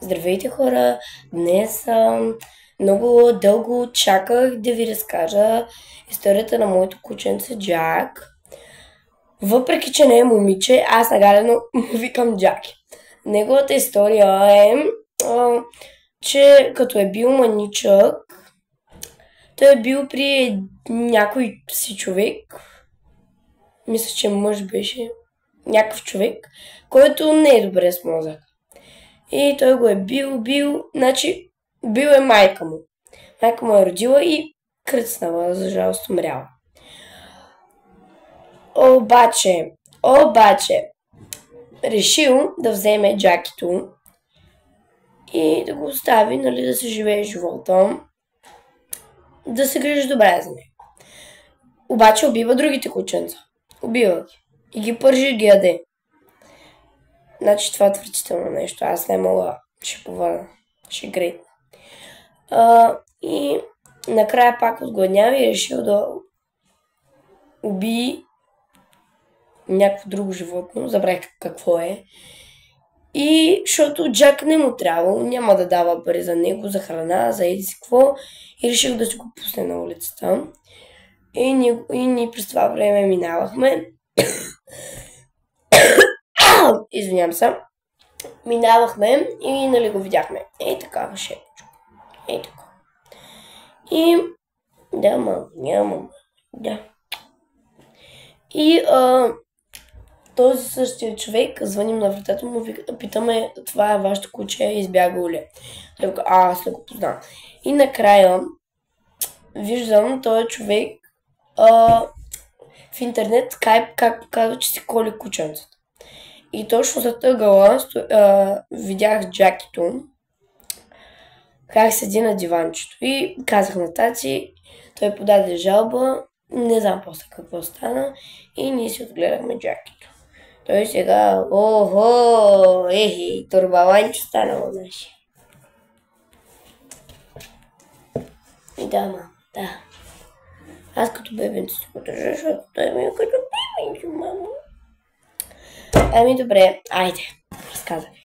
Здравейте хора! Днес много дълго чаках да ви разкажа историята на моето кученце Джак. Въпреки, че не е момиче, аз нагалено му викам Джаки. Неговата история е, че като е бил маничък, той е бил при някой си човек, мисля, че мъж беше, някакъв човек, който не е добре с мозък. И той го е бил, значи бил е майка му. Майка му е родила и кръцнала, за жалост умряла. Обаче, решил да вземе Джакито и да го остави, нали, да се живее живота, да се грижи добре за него. Обаче убива другите кученца. Убива ги. И ги пържи и ги яде. Значи това е отвратително нещо. Аз не мога. Ще повърна. Ще гретна. И накрая пак отгладнява и решил да убие някакво друго животно. Забравих какво е. И защото Джак не му трябвало, няма да дава пари за него, за храна, за еди си какво. И решил да си го пусне на улицата. И ние през това време минавахме. Извинявам се. Минавахме и нали го видяхме. Ей така, шепчо. Ей така. И да. И този същия човек, звъним на вратата му, питаме, това е вашето куче, избягало ли? Той казва, аз не го познавам. И накрая виждам този човек в интернет, как казва, че си коли кученцата. И точно зад ъгъла видях Джакито, как седи на диванчето. И казах на тати, той подаде жалба, не знам после какво стана, и ние си отгледахме Джакито. Той сега, турбаланчо станало наше. Да. Аз като бебенце си го държа, защото той ми е като бебенце, мамо. Ами добре, айде, разказвай.